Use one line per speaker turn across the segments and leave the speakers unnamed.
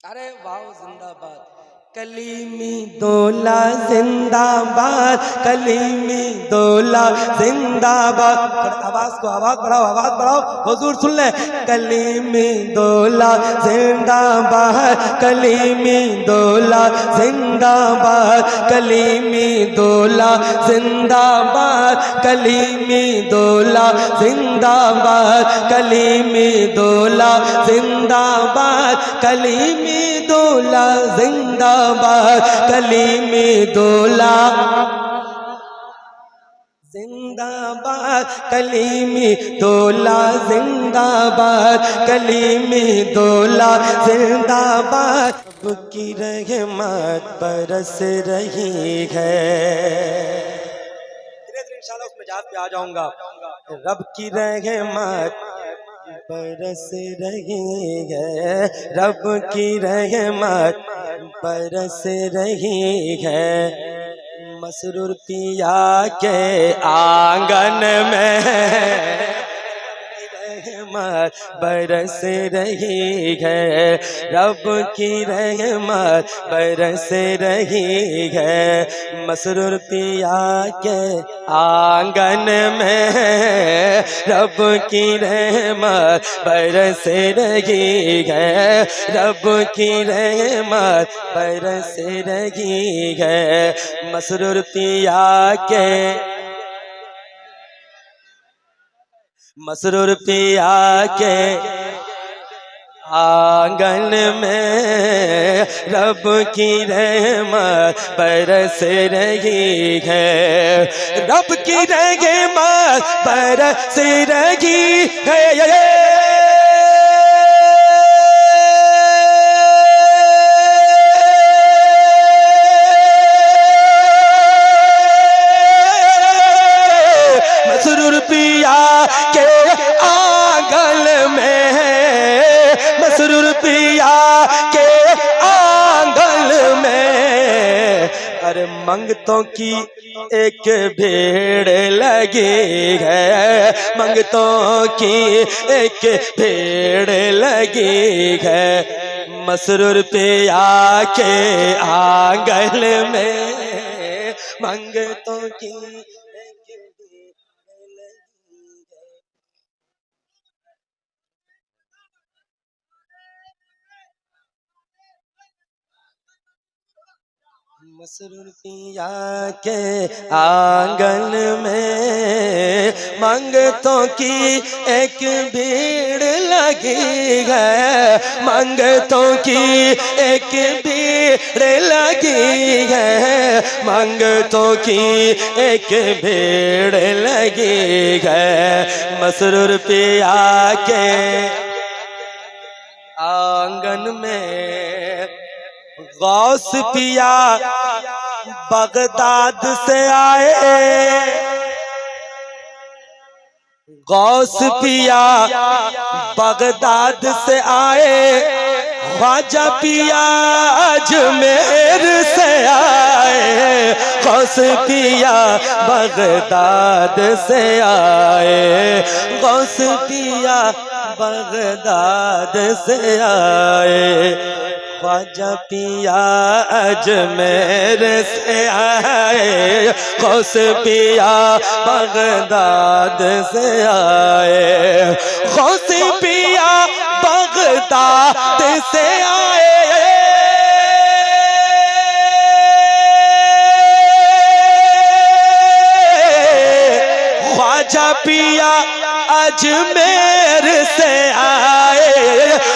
अरे वाह जिंदाबाद। कलीमी दौला जिंदाबाद, कलीमी दौला जिंदाबाद। आवाज को आवाज बढ़ाओ हुजूर सुन ले। कलीमी दौला जिंदाबाद, कलीमी दौला जिंदाबाद, कलीमी दौला जिंदाबाद, कलीमी दौला जिंदाबाद, कलीमी दौला जिंदाबाद, कलीमी दौला जिंदाबाद, कलीमी दौला जिंदाबाद, कलीमी दौला जिंदाबाद, कलीमी दौला जिंदाबाद। रब की रहमत बरस रही है। धीरे धीरे इंशाल्लाह उस मिजाज पे आ जाऊंगा। रब की रहमत बरस रही है, रब की रहमत बरस रही है। मसरूर पिया के आंगन में रहमत बरस रही है, रब की रहमत बरस रही है। मसरूर पिया के आंगन में रब की रहमत बरस रही है, रब की रहमत बरस रही है। मसरूर पिया के मसरूर पिया के आंगन में रब की रहमत बरस रही है, रब की रहमत बरस रही है। मसरूर पिया के आंगन में, मसरूर पिया के आंगन में, अरे मंगतों की एक भीड़ लगी है, मंगतों की एक भीड़ लगी है। मसरूर पिया के आंगन में मंगतों की मसरूर पिया के आंगन में मंगतों की एक भीड़ लगी है, मंगतों की एक भीड़ लगी है, मंगतों की एक भीड़ लगी है। मसरूर पिया के आंगन में गौस पिया बगदाद से आए, गौस पिया बगदाद से आए, ख्वाजा पिया अजमेर से आए, गौस पिया बगदाद से आए, गौस पिया बगदाद से आए। ख्वाजा पिया अजमेर से आए, गौस पिया बगदाद से आए, गौस पिया बगदाद से आए। ख्वाजा पिया अजमेर से आए,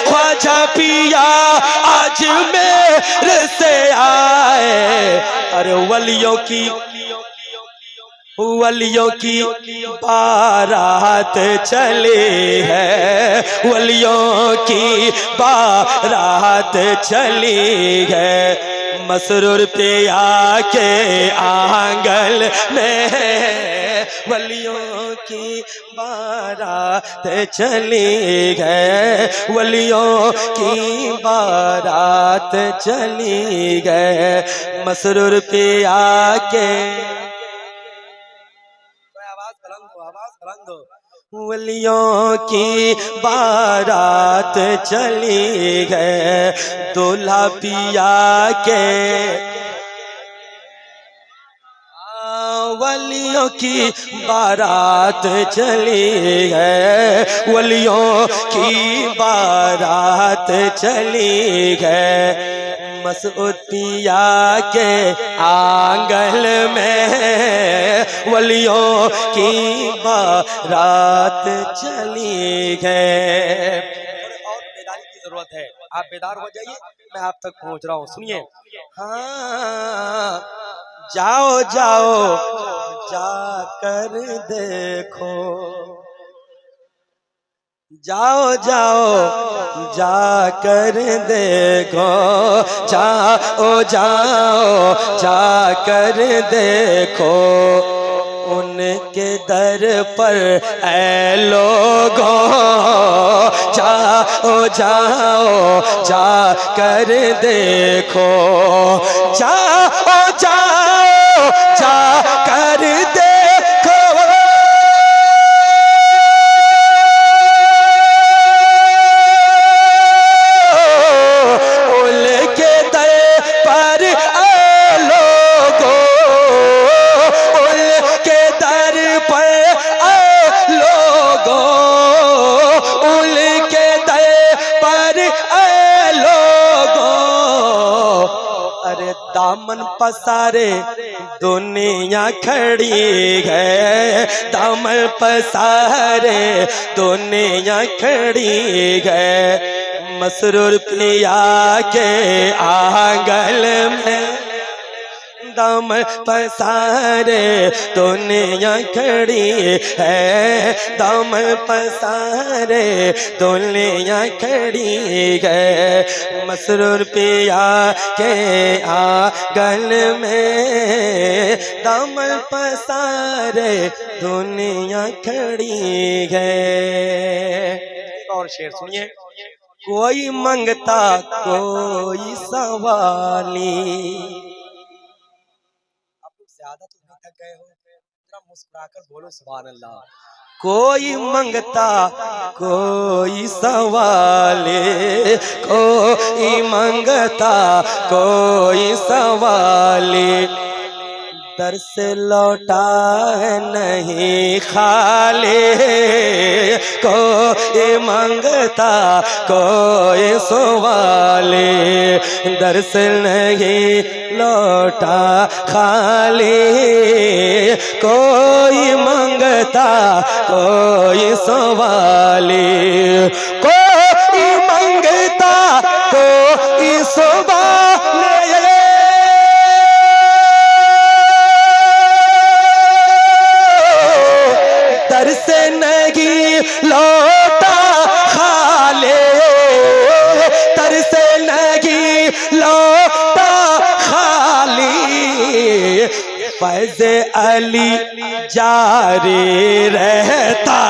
ख्वाजा पिया अजमेर से आए। अरे वलियों की बारात चली है, वलियों की बारात चली है। मसरूर पिया के आंगन में वलियों की बारात चली गए, वलियों की बारात चली गए। मसरूर पिया के आवाज बुलंद हो, वलियों की बारात चली है, दूल्हा पिया के। वलियों की बारात चली है, वलियों की बारात चली है। मसऊद पिया के आंगन में वलियों की बारात चली है। और बेदारी की जरूरत है, आप बेदार हो जाइए, मैं आप तक पहुंच रहा हूँ, सुनिए। हाँ, जाओ जाओ जाकर देखो, जाओ जाओ जाकर देखो, जाओ जाओ जाकर देखो, उनके दर पर ऐ लोगों, जाओ जाओ जाकर देखो, जाओ जाओ जाकर देखो। दामन पसारे दुनिया खड़ी है, दामन पसारे दुनिया खड़ी है। मसरूर पिया के आंगन में दामन पसारे दुनिया खड़ी है, दामन पसारे दुनिया खड़ी है। मसरूर पिया के आंगन में दामन पसारे दुनिया खड़ी है। और शेर सुनिए। कोई मंगता कोई सवाली, ज्यादा तो नहीं थक गए हो, जरा मुस्कुराकर बोलो सुभान अल्लाह। कोई मंगता कोई सवाले, कोई मंगता कोई सवाले, दर से लौटा है नहीं खाले, कोई मंगता कोई सवाले, दर से नहीं लौटा खाली, कोई मंगता कोई सवाले, कोई मंगता कोई सवाले, दर से नहीं लौटा खाले, दर से नहीं लौटा खाली, फैज़ अली जारी रहता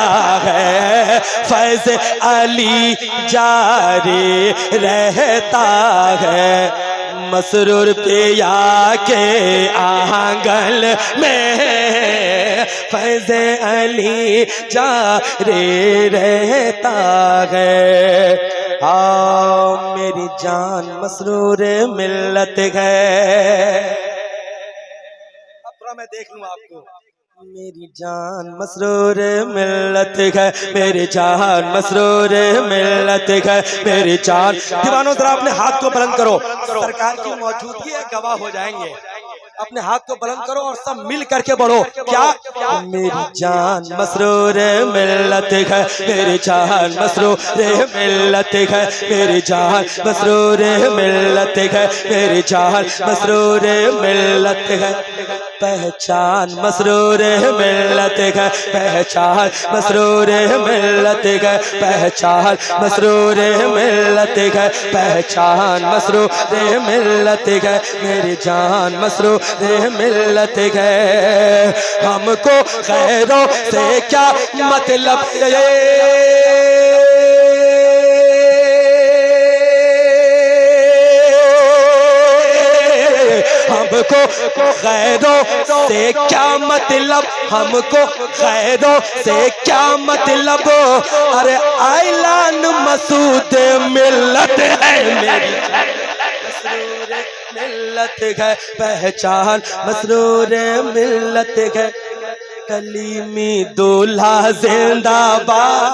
है, फैज़ अली जारी रहता है। मसरूर पिया के आंगन में फैज़ अली जारी रहता है। मेरी जान मसरूर मिल्लत है, मैं देख लूं आपको। मेरी जान मसरूर मिल्लत है, मेरी जान मसरूर मिल्लत है, मेरी जान। दीवानों जरा अपने हाथ को बुलंद करो, सरकार की मौजूदगी है, गवाह हो जाएंगे। अपने हाथ को बुलंद करो और सब मिल करके बढ़ो। क्या? मेरी जान मसरूर मिल्लत है, मेरी जान मसरूर मिल्लत है, मेरी जान मसरूर मिल्लत है, मेरी जान मसरूर मिल्लत है। पहचान मसरूर मिल्लत है, पहचान मसरूर मिल्लत है, पहचान मसरूर मिल्लत है, पहचान मसरूर मिल्लत है, मेरी जान मसरूर मिल्लत है। हमको गैरों से क्या मतलब है, हम हमको गैरों से क्या मतलब, हमको गैरों से क्या मतलब। अरे ऐलान मसूद मिल्लत है मेरी मसरूर मिल्लत है, पहचान मसरूर मिल्लत है। कलीमी दूल्हा जिंदाबाद,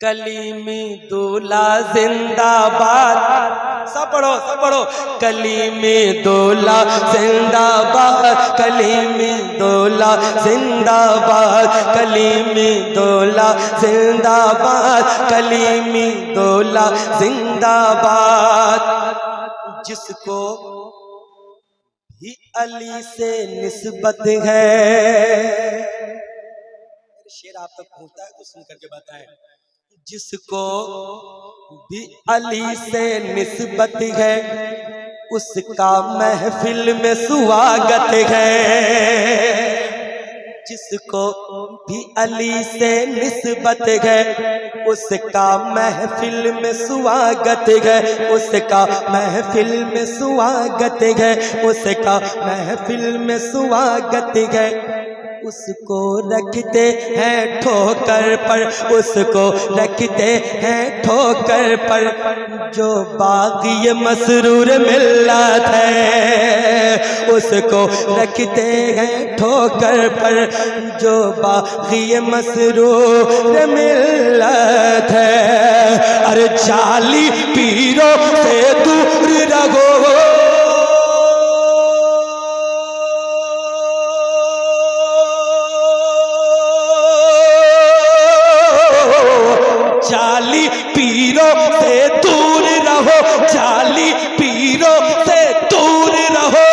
कलीमी दूल्हा जिंदाबाद। सब पढ़ो कलीमी दूल्हा जिंदाबाद, कलीमी दूल्हा जिंदाबाद, कलीमी दूल्हा जिंदाबाद, कलीमी दूल्हा जिंदाबाद। जिसको भी अली से निस्बत है, शेर आप तक पहुंचता है तो सुन करके बताएं। जिसको भी अली से निस्बत है, उसका महफिल में स्वागत है। जिसको भी अली से निस्बत है, उसका महफिल में स्वागत है, उसका महफिल में स्वागत है, उसका महफिल में स्वागत है। उसको रखते हैं ठोकर पर, उसको रखते हैं ठोकर पर, जो बागी मसरूर मिल्लत है। उसको रखते हैं ठोकर पर, जो बागी मसरूर मिल्लत है। अरे जाली पीरों से दूर रहो, जाली पीरों से दूर रहो, जाली पीरों से दूर रहो।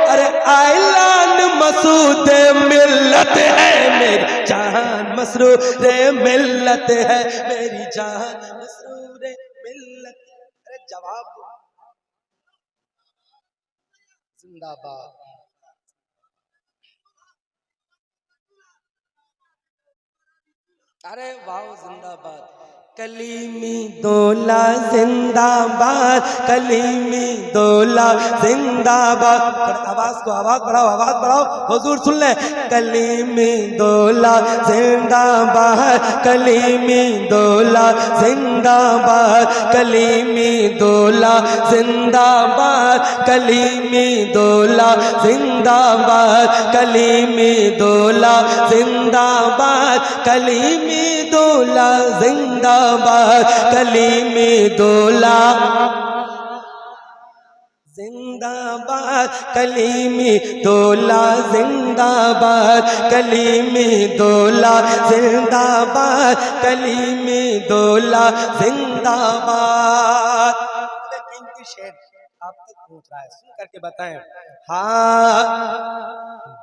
अरे ऐलान मसूद मिल्लत है मेरी जान मसरूर मिल्लत है, मेरी जान मसरूर मिल्लत। अरे जवाब दो, जिंदाबाद। अरे वाह जिंदाबाद। कलीमी दूल्हा जिंदाबाद, कलीमी दूल्हा जिंदाबाद। आवाज बढ़ाओ हुजूर सुन ले। कलीमी दूल्हा जिंदाबाद, कलीमी दूल्हा जिंदाबाद, कलीमी दूल्हा जिंदाबाद, कलीमी दूल्हा जिंदाबाद, कलीमी दूल्हा जिंदाबाद, कलीमी दूल्हा जिंदाबाद, कलीमी दूल्हा जिंदाबाद, कलीमी दूल्हा जिंदाबाद, कलीमी दूल्हा जिंदाबाद, कलीमी दूल्हा जिंदाबाद। कीमती शेर आप तक पहुंच रहा है, सुन करके बताएं। हाँ,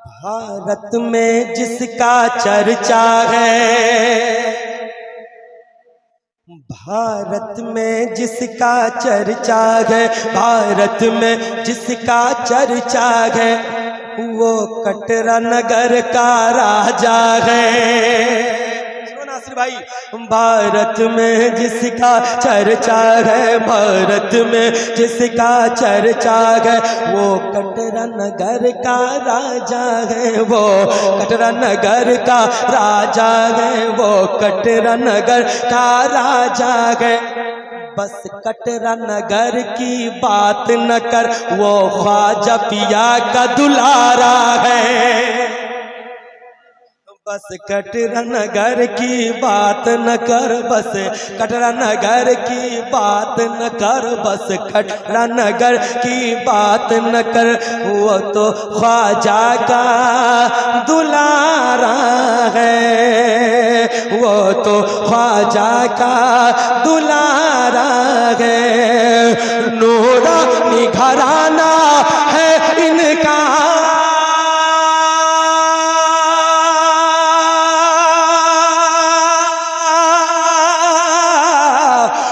भारत में जिसका चर्चा है, भारत में जिसका चर्चा है, भारत में जिसका चर्चा है, वो कटरा नगर का राजा है। भाई, भारत में जिसका चर्चा है, भारत में जिसका चर्चा है, वो कटरा नगर का राजा है, वो कटरा नगर का राजा है, वो कटरा नगर का राजा है। बस कटरा नगर की बात न कर, वो ख्वाजा पिया का दुलारा है। बस कटरा नगर की बात न कर, बस कटरा नगर की बात न कर, बस कटरा नगर की बात न कर, वो तो ख्वाजा का दुलारा है, वो तो ख्वाजा का दुलारा है। नूरानी घराना है इनका,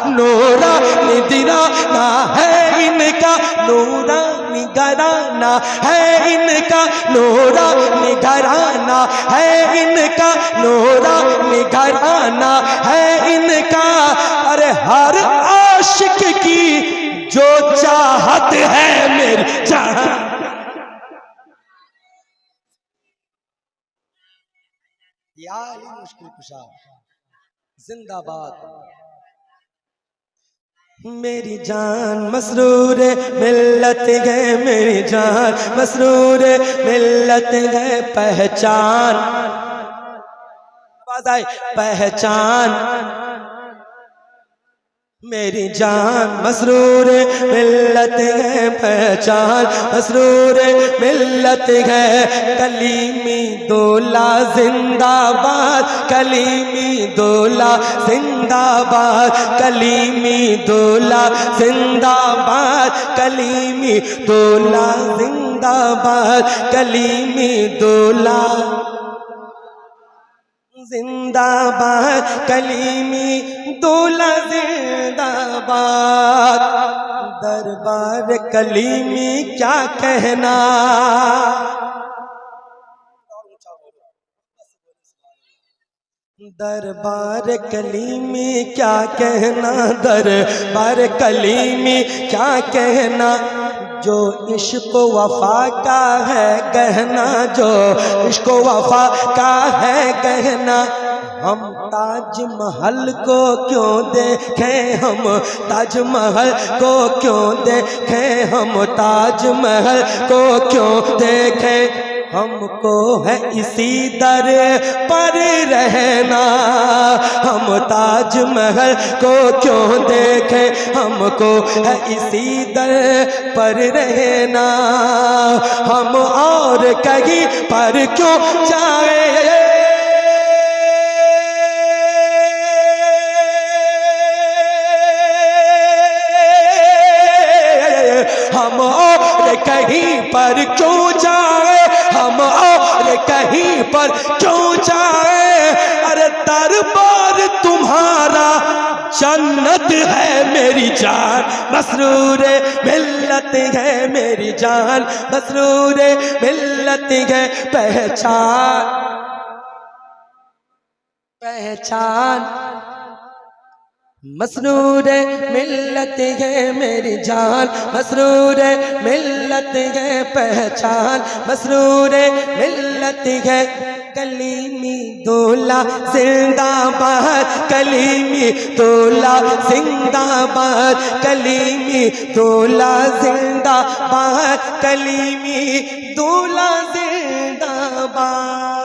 नूरानी दीवाना है इनका, नूरानी घराना है इनका, नूरानी घराना है इनका, नूरानी घराना है इनका। अरे हर आशिक की जो चाहत है मेरी जान। या अली मुश्किल कुशा जिंदाबाद। मेरी जान मसरूर मिल्लत है, मेरी जान मसरूर मिल्लत है। पहचान आवाज आए, पहचान मेरी जान मसरूर मिल्लत है, पहचान मसरूर मिल्लत है। कलीमी दौला जिंदाबाद, कलीमी दौला जिंदाबाद, कलीमी दौला जिंदाबाद, कलीमी दौला जिंदाबाद, कलीमी दौला जिंदाबाद, कलीमी दौला जिंदाबाद। दरबार कलीमी क्या कहना, दरबार कलीमी क्या कहना, दरबार कलीमी क्या कहना। जो इश्क वफा का है गहना, जो इश्क वफा का है गहना। हम ताजमहल को क्यों देखें, हम ताजमहल को क्यों देखें, हम ताजमहल को क्यों देखें। हमको है इसी दर पर रहना, हम ताजमहल को क्यों देखें, हमको है इसी दर पर रहना। हम और कहीं पर क्यों जाए, हम और कहीं पर क्यों जाए, हम और कहीं पर क्यों जाए। अरे दरबार तुम्हारा जन्नत है मेरी जान, मसरूर मिल्लत है मेरी जान, मसरूर मिल्लत है। पहचान पहचान मसरूर मिल्लत है मेरी जान, मसरूर मिल्लत है। पहचान मसरूर मिल्लत है। कलीमी दौला जिंदाबाद, कलीमी दौला जिंदाबाद, कलीमी दौला जिंदाबाद, कलीमी दौला जिंदाबाद।